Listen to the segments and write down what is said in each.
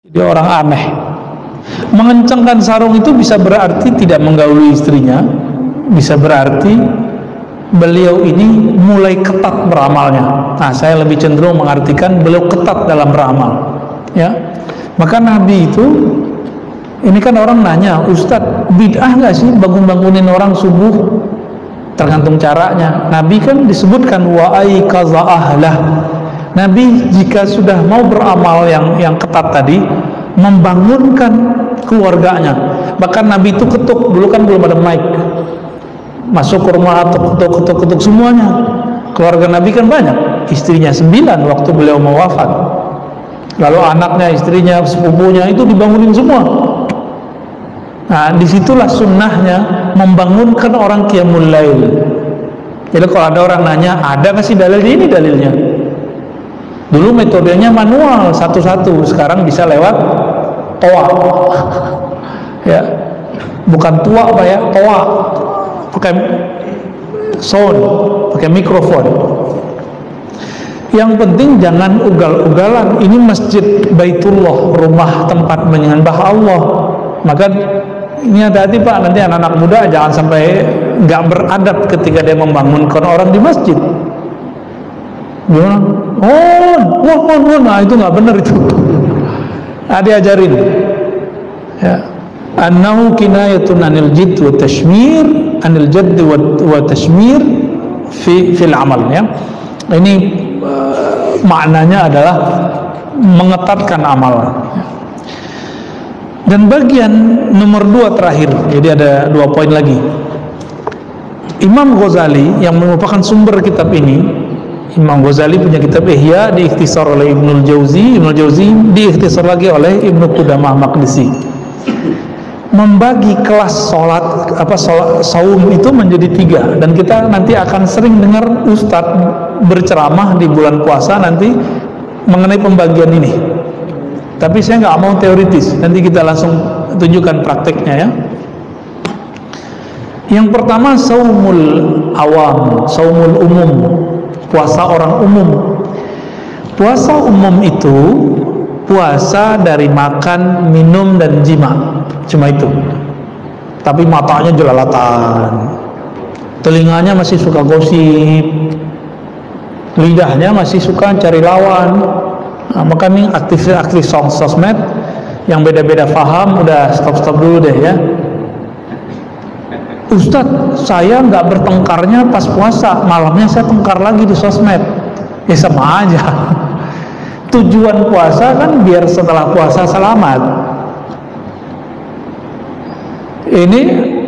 Jadi orang aneh. Mengencangkan sarung itu bisa berarti tidak menggauli istrinya, bisa berarti beliau ini mulai ketat beramalnya. Nah, saya lebih cenderung mengartikan beliau ketat dalam beramal. Ya, maka Nabi itu, ini kan orang nanya, Ustadz, bid'ah nggak sih bangun-bangunin orang subuh? Tergantung caranya. Nabi kan disebutkan wa aikaza ahlah. Nabi jika sudah mau beramal yang ketat tadi, membangunkan keluarganya. Bahkan Nabi itu ketuk, dulu kan belum ada mic, masuk ke rumah atau ketuk semuanya. Keluarga Nabi kan banyak, istrinya 9 waktu beliau mau wafat, lalu anaknya, istrinya, sepupunya itu dibangunin semua. Nah, disitulah sunnahnya membangunkan orang qiyamul lail. Jadi kalau ada orang nanya, ada nggak sih dalilnya? Ini dalilnya. Dulu metodenya manual satu-satu, sekarang bisa lewat toa. Ya, bukan tua Pak ya, toa, pakai sound, pakai mikrofon. Yang penting jangan ugal-ugalan. Ini masjid Baitullah, rumah tempat menyembah Allah. Maka ini hati-hati Pak, nanti anak-anak muda jangan sampai nggak beradab ketika dia membangunkan orang di masjid. Gimana? Nah itu nggak benar itu. Nah, diajarin. Ya. Annahu kinayatun anil jidd wa tashmir, anil jadd wa tashmir fil amal, ya. Ini maknanya adalah mengetatkan amal. Dan bagian nomor 2 terakhir, jadi ada 2 poin lagi. Imam Ghazali yang merupakan sumber kitab ini, Imam Ghazali punya kitab Ihya, diikhtisar oleh Ibnul Jauzi, Ibnul Jauzi diikhtisar lagi oleh Ibnu Qudamah Maqdisi. Membagi kelas saum itu menjadi 3, dan kita nanti akan sering dengar Ustadz berceramah di bulan puasa nanti mengenai pembagian ini. Tapi saya nggak mau teoritis, nanti kita langsung tunjukkan prakteknya, ya. Yang pertama saumul awam, saumul umum, puasa orang umum. Puasa umum itu puasa dari makan, minum, dan jima, cuma itu. Tapi matanya jelalatan, telinganya masih suka gosip, lidahnya masih suka cari lawan. Nah, maka nih aktif sosmed yang beda-beda paham, udah stop dulu deh, ya. Ustadz, saya nggak bertengkarnya pas puasa, malamnya saya tengkar lagi di sosmed. Ya sama aja. Tujuan puasa kan biar setelah puasa selamat. Ini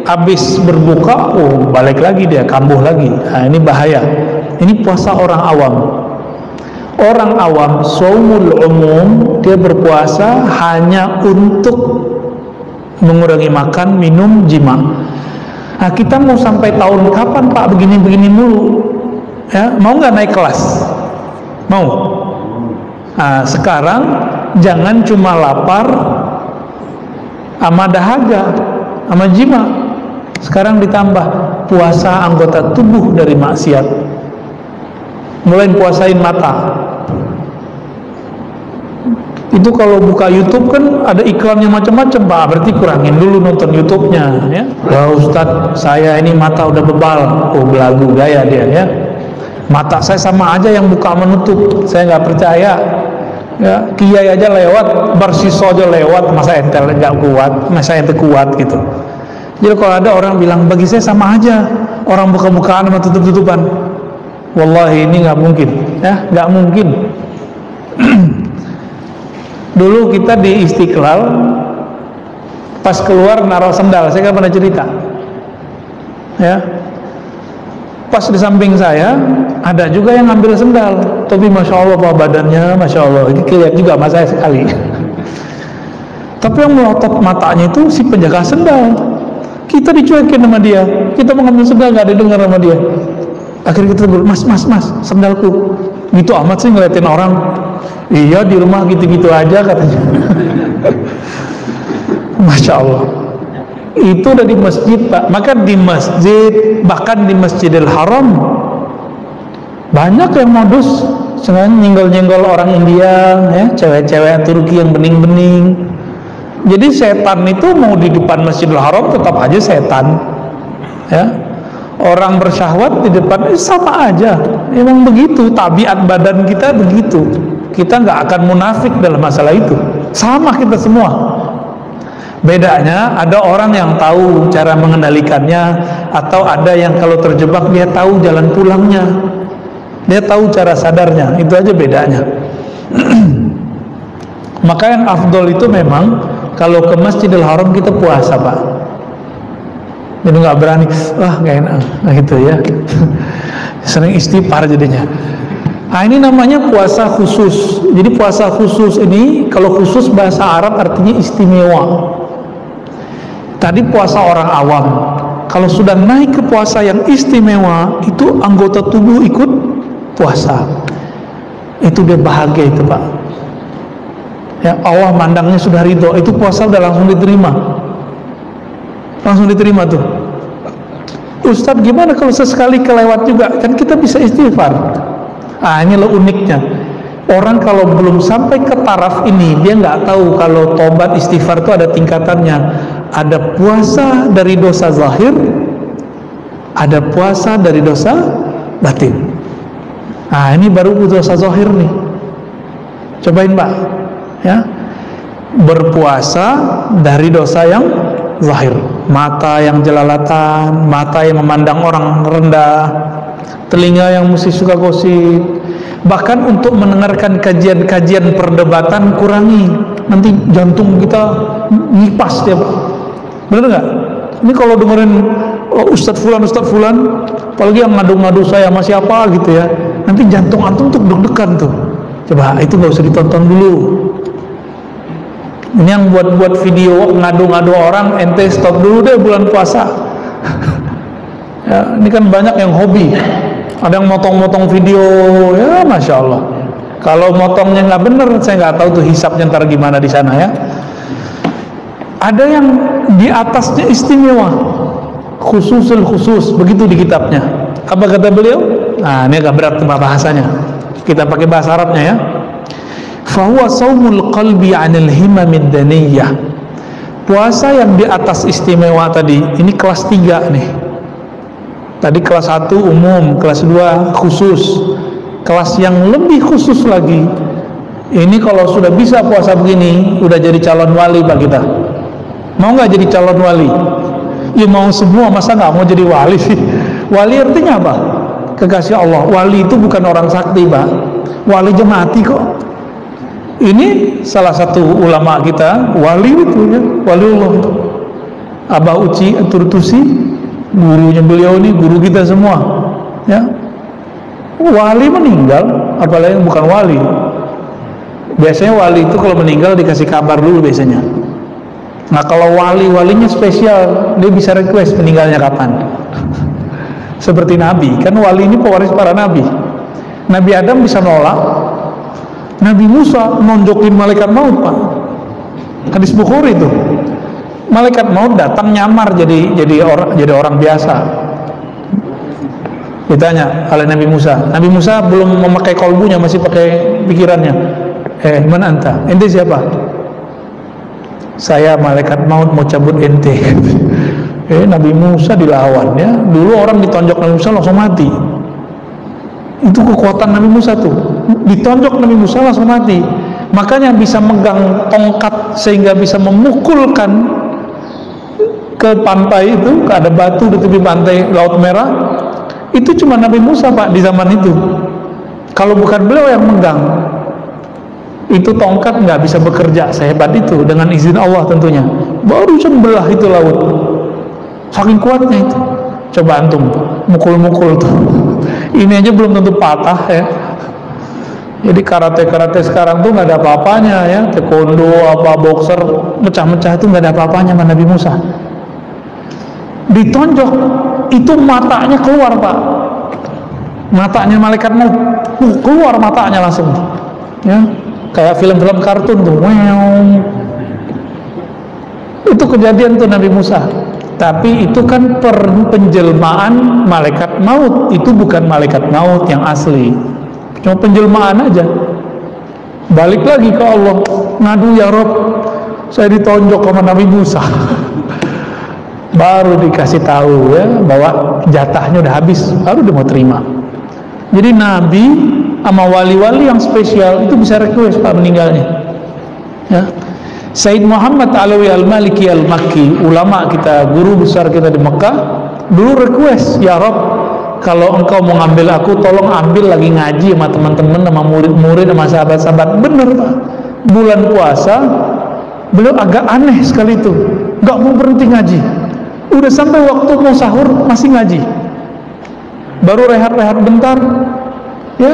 habis berbuka, balik lagi dia, kambuh lagi. Nah, ini bahaya. Ini puasa orang awam. Orang awam, shaumul umum, dia berpuasa hanya untuk mengurangi makan, minum, jima. Nah, kita mau sampai tahun kapan Pak begini-begini mulu? Ya, mau nggak naik kelas? Mau? Nah, sekarang jangan cuma lapar sama dahaga, sama jima. Sekarang ditambah puasa anggota tubuh dari maksiat. Mulai puasain mata. Itu kalau buka YouTube kan ada iklannya macam-macam Pak, berarti kurangin dulu nonton YouTube-nya, ya. Ya Ustadz, saya ini mata udah bebal. Belagu gaya dia, ya. Mata saya sama aja yang buka menutup, saya nggak percaya. Ya, kiai aja lewat, barsiso aja lewat, masa ente nggak kuat, masa ente kuat gitu. Jadi kalau ada orang bilang bagi saya sama aja, orang buka-bukaan sama tutup-tutupan, wallahi ini nggak mungkin, ya, nggak mungkin. Dulu kita di Istiqlal, pas keluar naruh sendal, saya kan pernah cerita, ya. Pas di samping saya ada juga yang ngambil sendal, tapi masya Allah Pak, badannya masya Allah, ini kelihatan juga sama saya sekali. Tapi yang melotot matanya itu si penjaga sendal. Kita dicuekin sama dia, kita mau ngambil sendal nggak didengar sama dia. Akhirnya kita bilang, mas, sendalku. Gitu amat sih ngeliatin orang. Iya, di rumah gitu-gitu aja katanya. Masya Allah. Itu udah di masjid Pak. Maka di masjid, bahkan di Masjidil Haram, banyak yang modus Sengaja nyenggol-nyenggol orang India, ya, cewek-cewek Turki yang bening-bening. Jadi setan itu mau di depan Masjidil Haram tetap aja setan, ya. Orang bersyahwat di depan sama aja. Memang begitu, tabiat badan kita begitu. Kita nggak akan munafik dalam masalah itu. Sama kita semua. Bedanya ada orang yang tahu cara mengendalikannya, atau ada yang kalau terjebak dia tahu jalan pulangnya. Dia tahu cara sadarnya, itu aja bedanya. Maka yang afdol itu memang kalau ke Masjidil Haram kita puasa, Pak. Jadi nggak berani, wah nggak enak, nah gitu ya. Sering istighfar jadinya. Nah, ini namanya puasa khusus. Jadi puasa khusus ini, kalau khusus bahasa Arab artinya istimewa. Tadi puasa orang awam. Kalau sudah naik ke puasa yang istimewa, itu anggota tubuh ikut puasa, itu dia bahagia itu, Pak. Ya, Allah mandangnya sudah ridho, itu puasa udah langsung diterima, tuh. Ustadz, gimana kalau sesekali kelewat juga? Kan kita bisa istighfar. Ah, ini loh uniknya. Orang kalau belum sampai ke taraf ini, dia nggak tahu kalau tobat istighfar itu ada tingkatannya. Ada puasa dari dosa zahir, ada puasa dari dosa batin. Nah, ini baru dosa zahir nih. Cobain, Pak, ya. Berpuasa dari dosa yang zahir. Mata yang jelalatan, mata yang memandang orang rendah, telinga yang mesti suka gosip. Bahkan untuk mendengarkan kajian-kajian perdebatan kurangi. Nanti jantung kita ngipas dia, Pak. Bener nggak? Ini kalau dengerin Ustadz Fulan, apalagi yang ngadu-ngadu saya sama siapa gitu ya, nanti jantung antum tuh deg-degan tuh. Coba itu nggak usah ditonton dulu. Ini yang buat video ngadu-ngadu orang, ente stop dulu deh bulan puasa. Ya, ini kan banyak yang hobi. Ada yang motong-motong video, ya masya Allah. Kalau motongnya nggak bener, saya nggak tahu tuh hisapnya ntar gimana di sana ya. Ada yang di atasnya istimewa, khususul khusus, begitu di kitabnya. Apa kata beliau? Nah, ini agak berat bahasanya. Kita pakai bahasa Arabnya ya. Fahuwa saumul qalbi 'anil himamid daniyah. Puasa yang di atas istimewa tadi, ini kelas 3 nih. Tadi kelas 1 umum, kelas 2 khusus. Kelas yang lebih khusus lagi, ini kalau sudah bisa puasa begini, udah jadi calon wali Pak kita. Mau nggak jadi calon wali? Ya mau semua, masa nggak mau jadi wali sih? Wali artinya apa? Kekasih Allah. Wali itu bukan orang sakti, Pak. Wali aja mati kok. Ini salah satu ulama kita, wali itu ya, wali Allah. Abah Uci Turtusi, gurunya beliau ini, guru kita semua. Ya, wali meninggal, apalagi yang bukan wali. Biasanya wali itu kalau meninggal dikasih kabar dulu biasanya. Nah kalau walinya spesial, dia bisa request meninggalnya kapan. Seperti Nabi, kan wali ini pewaris para Nabi. Nabi Adam bisa nolak, Nabi Musa nonjokin malaikat maut, Pak. Hadis Bukhari itu, malaikat maut datang nyamar jadi orang biasa. Ditanya oleh Nabi Musa belum memakai kolbunya, masih pakai pikirannya. Mana anta? Ente siapa? Saya malaikat maut mau cabut ente. Nabi Musa dilawan ya. Dulu orang ditonjok Nabi Musa langsung mati. Itu kekuatan Nabi Musa tuh. Ditonjok Nabi Musa langsung mati. Makanya bisa megang tongkat sehingga bisa memukulkan ke pantai itu, ada batu di tepi pantai Laut Merah. Itu cuma Nabi Musa, Pak, di zaman itu. Kalau bukan beliau yang megang, itu tongkat nggak bisa bekerja sehebat itu, dengan izin Allah tentunya. Baru sebelah itu laut, saking kuatnya itu. Coba antum mukul-mukul tuh, ini aja belum tentu patah ya. Jadi karate sekarang tuh nggak ada apa-apanya ya, taekwondo apa boxer mecah-mecah itu nggak ada apa-apanya sama Nabi Musa. Ditonjok itu matanya keluar, Pak, matanya malaikat mau keluar matanya langsung ya, kayak film-film kartun tuh. Itu kejadian tuh Nabi Musa. Tapi itu kan penjelmaan malaikat maut, itu bukan malaikat maut yang asli. cuma penjelmaan aja. Balik lagi ke Allah, ngadu, ya Rob, saya ditonjok sama Nabi Musa. Baru dikasih tahu ya bahwa jatahnya udah habis, baru dia mau terima. Jadi Nabi sama wali-wali yang spesial itu bisa request Pak meninggalnya. Ya. Said Muhammad Alawi Al-Maliki Al-Makki, ulama kita, guru besar kita di Mekah, dulu request, ya Rob, kalau engkau mau ngambil aku, tolong ambil lagi ngaji sama teman-teman, sama murid-murid, sama sahabat-sahabat. Bener Pak, bulan puasa beliau agak aneh sekali itu, nggak mau berhenti ngaji. Udah sampai waktu mau sahur masih ngaji, baru rehat-rehat bentar, ya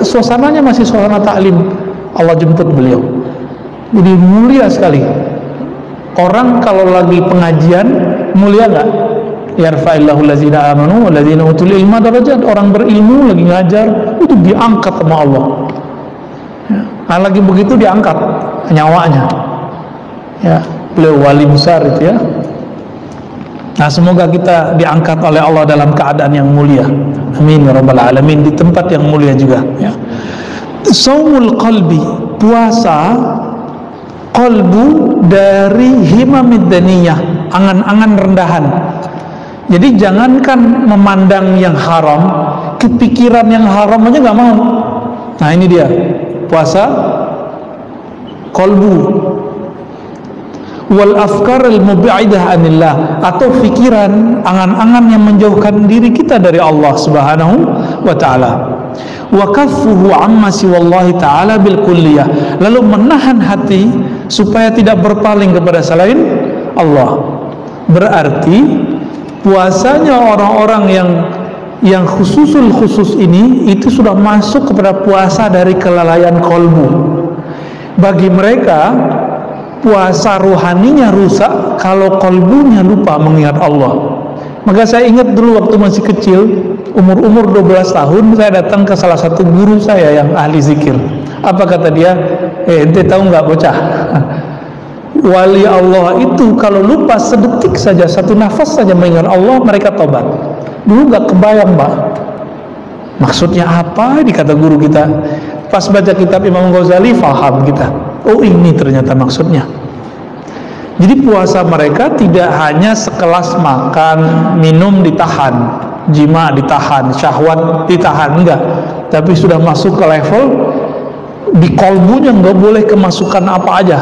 suasananya masih suasana taklim. Allah jemput beliau. Jadi mulia sekali. Orang kalau lagi pengajian mulia nggak? Yarfa'illahu allazina amanu wallazina utul ilma darajat. Orang berilmu lagi ngajar itu diangkat sama Allah. Nah, lagi begitu diangkat nyawanya. Ya, beliau wali besar itu ya. Nah, semoga kita diangkat oleh Allah dalam keadaan yang mulia. Amin ya rabbal alamin, di tempat yang mulia juga ya. Saumul qalbi, puasa qalbu dari himamid daniyah, angan-angan rendahan. Jadi jangankan memandang yang haram, kepikiran yang haram aja nggak mau. Nah ini dia puasa qalbu. Wal afkar al mubi'idah anillah, atau pikiran, angan-angan yang menjauhkan diri kita dari Allah Subhanahu wa taala. Wa kaffuhu amma siwallahi ta'ala bil kulliyah, lalu menahan hati supaya tidak berpaling kepada selain Allah. Berarti puasanya orang-orang yang khusus ini itu sudah masuk kepada puasa dari kelalaian kolbu. Bagi mereka puasa rohaninya rusak kalau kolbunya lupa mengingat Allah. Maka saya ingat dulu waktu masih kecil, umur 12 tahun, saya datang ke salah satu guru saya yang ahli zikir. Apa kata dia? Ente tahu nggak bocah? Wali Allah itu kalau lupa sedetik saja, satu nafas saja mengingat Allah, mereka tobat. Dulu nggak kebayang Pak, maksudnya apa? Dikata guru kita. Pas baca kitab Imam Ghazali, faham kita. Oh ini ternyata maksudnya. Jadi puasa mereka tidak hanya sekelas makan, minum ditahan, jima ditahan, syahwat ditahan, enggak. Tapi sudah masuk ke level di kolbunya enggak boleh kemasukan apa aja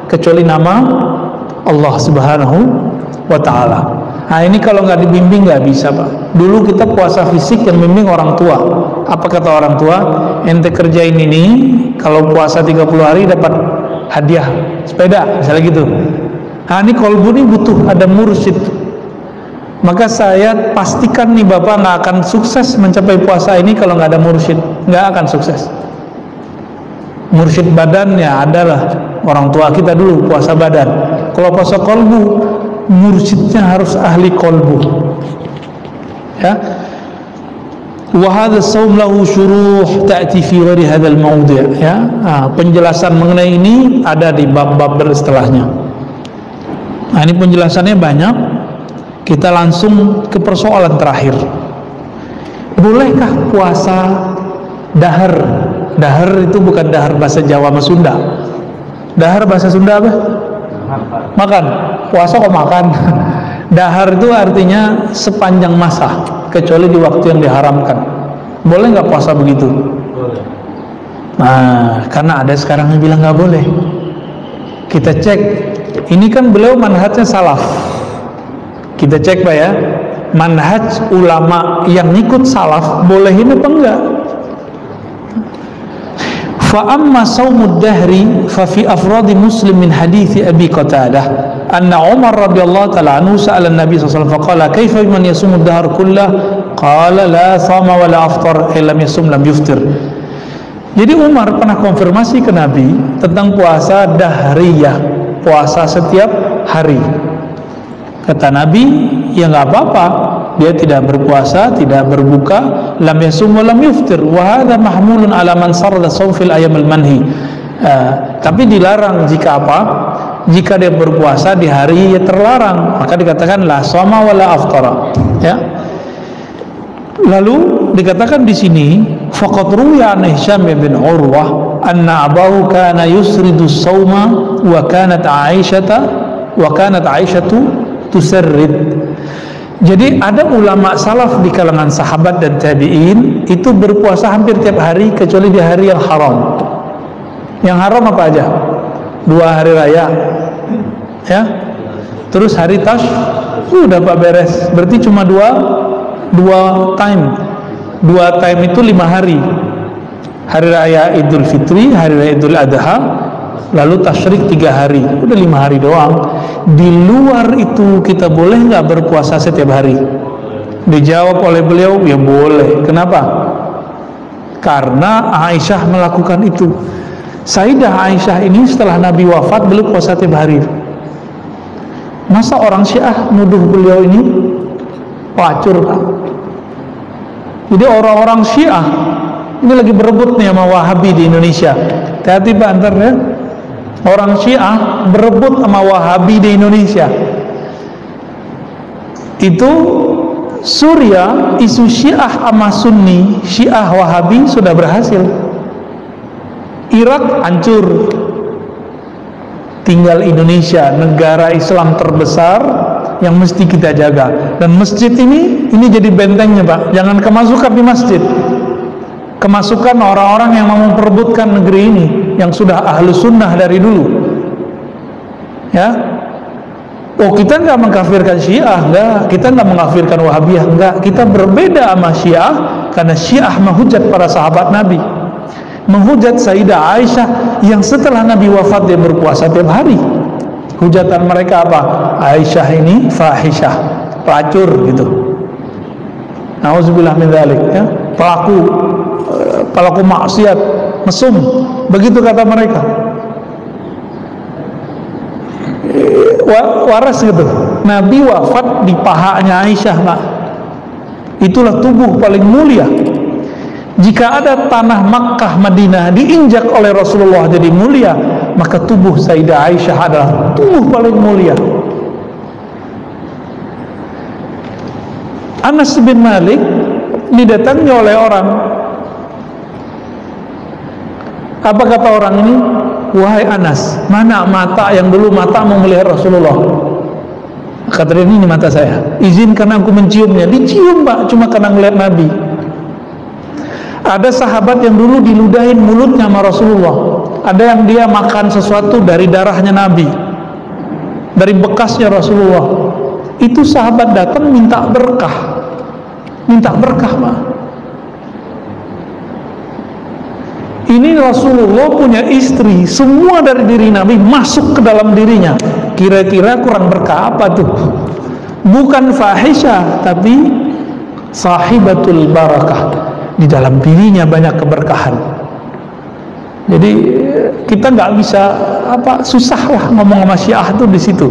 kecuali nama Allah Subhanahu wa ta'ala. Nah ini kalau nggak dibimbing nggak bisa Pak. Dulu kita puasa fisik yang bimbing orang tua. Apa kata orang tua? Ente kerjain ini, kalau puasa 30 hari dapat hadiah sepeda, misalnya gitu. Nah ini kolbu ini butuh ada mursyid. Maka saya pastikan nih Bapak nggak akan sukses mencapai puasa ini kalau nggak ada mursyid. Nggak akan sukses. Mursyid badannya adalah orang tua kita dulu puasa badan. Kalau puasa kolbu, mursyidnya harus ahli kolbu. Ya. Wa hadha shaum lahu syuruh ta'ti fi ghairi hadzal mawdi', ya. Nah, penjelasan mengenai ini ada di bab-bab setelahnya. Nah, ini penjelasannya banyak. Kita langsung ke persoalan terakhir. Bolehkah puasa dahar? Dahar itu bukan dahar bahasa Jawa sama Sunda. Dahar bahasa Sunda apa? Makan. Puasa kok makan? Dahar itu artinya sepanjang masa, kecuali di waktu yang diharamkan. Boleh nggak puasa begitu? Boleh. Nah, karena ada sekarang yang bilang nggak boleh. Kita cek. Ini kan beliau manhajnya salaf. Kita cek Pak ya, manhaj ulama yang ngikut salaf bolehin apa enggak? Fa amma shaumud dahri fa fi afradi Muslim min hadits Abi Qatadah anna Umar radhiyallahu ta'ala anhu sa'ala an-nabi sallallahu alaihi wasallam faqala kaifa man yasumud dahr kullah qala la sama wa la aftar illa yasum lam yuftir. Jadi Umar pernah konfirmasi ke Nabi tentang puasa dahriyah, puasa setiap hari. Kata Nabi, ya nggak apa-apa, dia tidak berpuasa, tidak berbuka, lam yasum wa lam yuftir, wa hadha mahmulun ala man sarada shaum fil ayyamil manhi. Tapi dilarang jika apa? Jika dia berpuasa di hari yang terlarang, maka dikatakan la shoma wa la aftara. Ya. Lalu dikatakan di sini, faqad ruwiya an Hisham bin Urwah anna abahu kana yusridu sauma wa kanat Aisyatu tusarrid. Jadi ada ulama salaf di kalangan sahabat dan tabi'in itu berpuasa hampir tiap hari kecuali di hari yang haram. Yang haram apa aja? 2 hari raya, ya. Terus hari tash, udah Pak beres. Berarti cuma dua time. 2 time itu 5 hari. Hari raya Idul Fitri, hari raya Idul Adha, lalu tasyrik 3 hari. Udah 5 hari doang. Di luar itu kita boleh nggak berpuasa setiap hari? Dijawab oleh beliau, ya boleh. Kenapa? Karena Aisyah melakukan itu. Sayyidah Aisyah ini setelah Nabi wafat beliau puasa tiap hari. Masa orang Syiah nuduh beliau ini pelacur, Pak? Jadi orang-orang Syiah ini lagi berebut nih sama Wahabi di Indonesia. Hati-hati Pak, antar ya. Orang Syiah berebut sama Wahabi di Indonesia. Itu Suriah, isu Syiah sama Sunni, Syiah Wahabi sudah berhasil. Irak hancur. Tinggal Indonesia, negara Islam terbesar yang mesti kita jaga. Dan masjid ini jadi bentengnya Pak. Jangan kemasukan di masjid. Kemasukan orang-orang yang mau memperebutkan negeri ini, yang sudah ahlu sunnah dari dulu, ya. Oh, kita nggak mengkafirkan Syiah, enggak. Kita nggak mengkafirkan Wahabiyah, enggak. Kita berbeda sama Syiah karena Syiah menghujat para sahabat Nabi, menghujat Sayyidah Aisyah yang setelah Nabi wafat dia berpuasa tiap hari. Hujatan mereka apa? Aisyah ini fahisyah, pelacur gitu. Nauzubillah min dzalik, ya. Pelaku maksiat, mesum, begitu kata mereka. Waras gitu. Nabi wafat di pahanya Aisyah, Pak. Itulah tubuh paling mulia. Jika ada tanah Makkah Madinah diinjak oleh Rasulullah jadi mulia, maka tubuh Sayyidah Aisyah adalah tubuh paling mulia. Anas bin Malik didatangi oleh orang. Apa kata orang ini? Wahai Anas, mana mata yang dulu mata mau melihat Rasulullah? Kata dia, ini mata saya. Izinkan aku menciumnya. Dicium Pak, cuma karena melihat Nabi. Ada sahabat yang dulu diludahin mulutnya sama Rasulullah. Ada yang dia makan sesuatu dari darahnya Nabi, dari bekasnya Rasulullah. Itu sahabat datang minta berkah. Minta berkah Pak. Ini Rasulullah punya istri, semua dari diri Nabi masuk ke dalam dirinya. Kira-kira kurang berkah apa tuh? Bukan fahisyah, tapi sahibatul barakah. Di dalam dirinya banyak keberkahan. Jadi kita nggak bisa susah lah ngomong sama Syiah tuh di situ.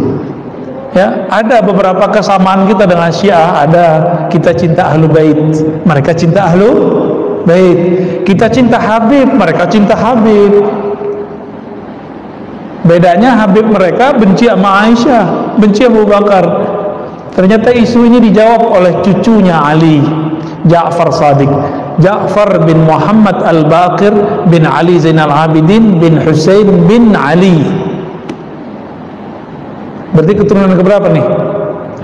Ya, ada beberapa kesamaan kita dengan Syiah. Ada, kita cinta Ahlul Bait, mereka cinta Ahlul Bait. Kita cinta Habib, mereka cinta Habib. Bedanya Habib mereka benci sama Aisyah, benci Abu Bakar. Ternyata isu ini dijawab oleh cucunya Ali, Ja'far Shadiq, Ja'far bin Muhammad Al-Baqir bin Ali Zainal Abidin bin Husain bin Ali. Berarti keturunan keberapa nih?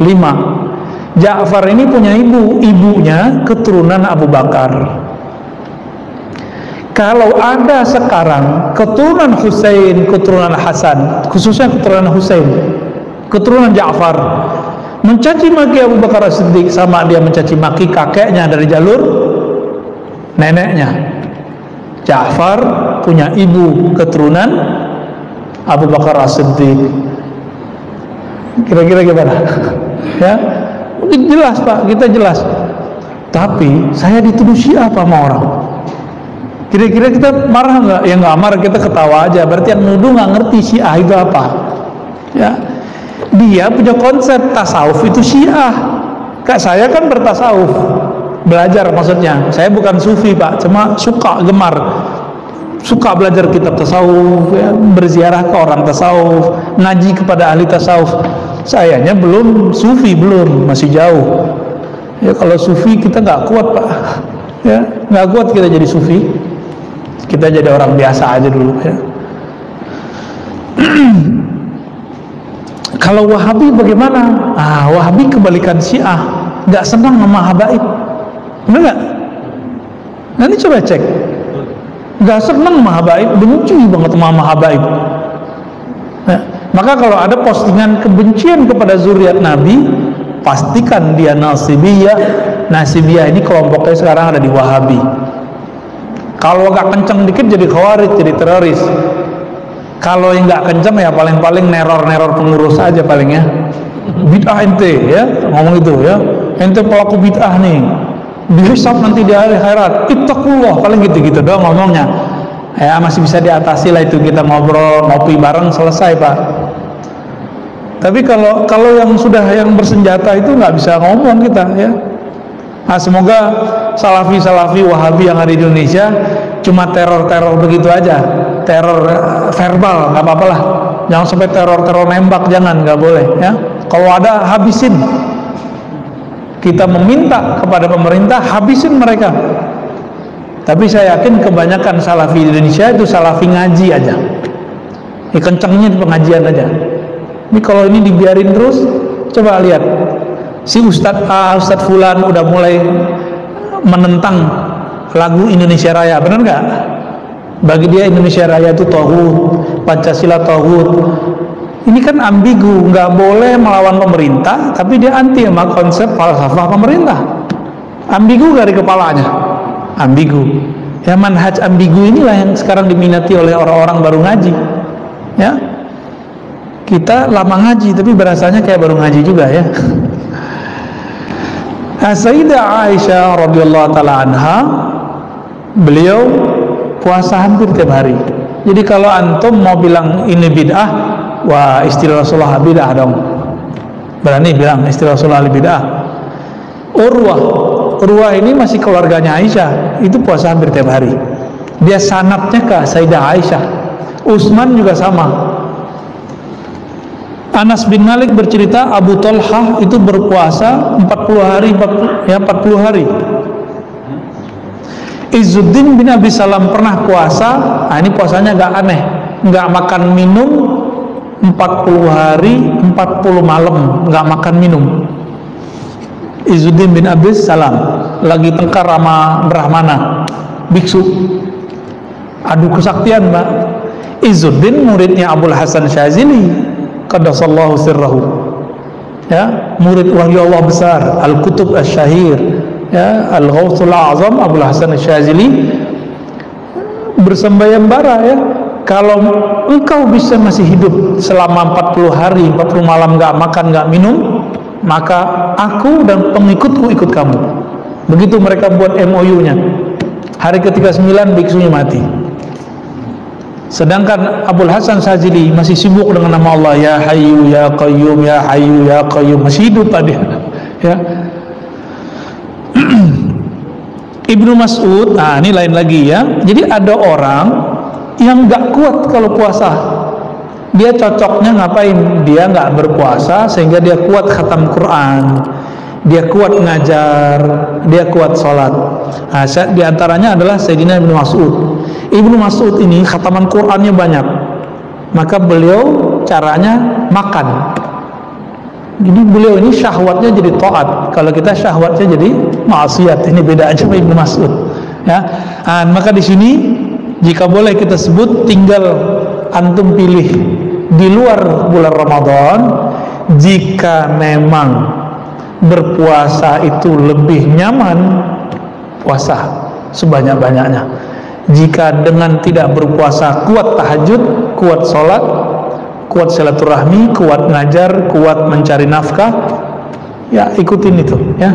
5. Ja'far ini punya ibunya keturunan Abu Bakar. Kalau ada sekarang keturunan Husain, keturunan Hasan, khususnya keturunan Husain, keturunan Ja'far, mencaci maki Abu Bakar As-Siddiq sama dia mencaci maki kakeknya dari jalur neneknya. Ja'far punya ibu keturunan Abu Bakar As-Siddiq. Kira-kira gimana? Ya, jelas Pak, kita jelas. Tapi saya dituduh Syiah apa sama orang? Kira-kira kita marah nggak? Ya nggak marah, kita ketawa aja. Berarti yang nuduh nggak ngerti Syiah itu apa. Ya, dia punya konsep tasawuf itu Syiah. Kak saya kan bertasawuf, belajar maksudnya. Saya bukan sufi Pak, cuma suka gemar, suka belajar kitab tasawuf, ya, berziarah ke orang tasawuf, ngaji kepada ahli tasawuf. Sayanya belum sufi, belum, masih jauh. Ya kalau sufi kita nggak kuat Pak. Ya, nggak kuat kita jadi sufi, kita jadi orang biasa aja dulu ya. Kalau Wahabi bagaimana? Wahabi kebalikan Syiah, nggak senang sama habaib, benar nggak? Nanti coba cek, nggak senang sama habaib, benci banget sama habaib. Nah, maka kalau ada postingan kebencian kepada zuriat Nabi, pastikan dia nasibiyah. Nasibiyah ini kelompoknya sekarang ada di Wahabi. Kalau nggak kenceng dikit jadi khawarij, jadi teroris. Kalau yang nggak kenceng ya paling-paling neror-neror pengurus aja paling ya. Bid'ah ente ya, ngomong itu ya. Ente pelaku bid'ah nih, dihisab nanti di hari akhirat. Ittaqullah, paling gitu-gitu doang ngomongnya. Ya masih bisa diatasi lah itu, kita ngobrol, ngopi bareng, selesai Pak. Tapi kalau yang sudah yang bersenjata itu nggak bisa ngomong kita ya. Nah, semoga salafi-salafi Wahabi yang ada di Indonesia cuma teror-teror begitu aja, teror verbal, nggak apa-apa lah. Jangan sampai teror-teror nembak, jangan, nggak boleh ya. Kalau ada habisin. Kita meminta kepada pemerintah habisin mereka. Tapi saya yakin kebanyakan salafi di Indonesia itu salafi ngaji aja. Kencengnya di pengajian aja. Ini kalau ini dibiarin terus, coba lihat. Si Ustadz Ustadz Fulan udah mulai menentang lagu Indonesia Raya, benar nggak? Bagi dia Indonesia Raya itu tauhid, Pancasila tauhid. Ini kan ambigu, nggak boleh melawan pemerintah, tapi dia anti sama konsep falsafah pemerintah. Ambigu dari kepalanya, ambigu. Ya manhaj ambigu inilah yang sekarang diminati oleh orang-orang baru ngaji. Ya, kita lama ngaji, tapi berasanya kayak baru ngaji juga ya. Sayyidah Aisyah radhiyallahu taala anha, beliau puasa hampir tiap hari. Jadi kalau antum mau bilang ini bid'ah, wah istilah Rasulullah bid'ah dong. Berani bilang istilah Rasulullah bid'ah. Urwah ini masih keluarganya Aisyah, itu puasa hampir tiap hari. Dia sanadnya ke Sayyidah Aisyah. Utsman juga sama. Anas bin Malik bercerita Abu Talhah itu berpuasa 40 hari. Izzuddin bin Abi Salam pernah puasa, ini puasanya agak aneh, nggak makan minum 40 hari 40 malam, nggak makan minum. Izzuddin bin Abi Salam lagi tengkar sama Brahmana, biksu, adu kesaktian Mbak. Izzuddin muridnya Abul Hasan Syazili, qaddasallahu sirrahu, ya, murid wahyu Allah besar, Al-Kutub Asy-Syahir, ya, Al-Ghawthul A'zam Abul Hasan Syazili bersembayambara ya, kalau engkau bisa masih hidup selama 40 hari 40 malam nggak makan nggak minum, maka aku dan pengikutku ikut kamu. Begitu mereka buat MOU-nya. Hari ke-39 biksunya mati. Sedangkan Abul Hasan Syazili masih sibuk dengan nama Allah, ya Hayyu ya Qayyum, ya Hayyu ya Qayyum, masih hidup tadi ya. Ibnu Mas'ud, ini lain lagi ya. Jadi ada orang yang nggak kuat kalau puasa. Dia cocoknya ngapain? Dia nggak berpuasa sehingga dia kuat khatam Quran, dia kuat ngajar, dia kuat sholat. Di antaranya adalah Sayyidina Ibnu Mas'ud. Ibnu Mas'ud ini khataman Qurannya banyak, maka beliau caranya makan. Jadi beliau ini syahwatnya jadi taat, kalau kita syahwatnya jadi maksiat. Ini beda aja sama Ibnu Mas'ud ya. Maka di sini jika boleh kita sebut, tinggal antum pilih di luar bulan Ramadan. Jika memang berpuasa itu lebih nyaman, puasa sebanyak-banyaknya. Jika dengan tidak berpuasa kuat tahajud, kuat sholat, kuat silaturahmi, kuat ngajar, kuat mencari nafkah, ya ikutin itu ya.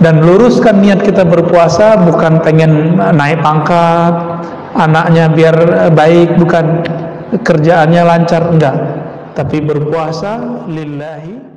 Dan luruskan niat kita berpuasa bukan pengen naik pangkat, anaknya biar baik, bukan kerjaannya lancar, enggak, tapi berpuasa lillahi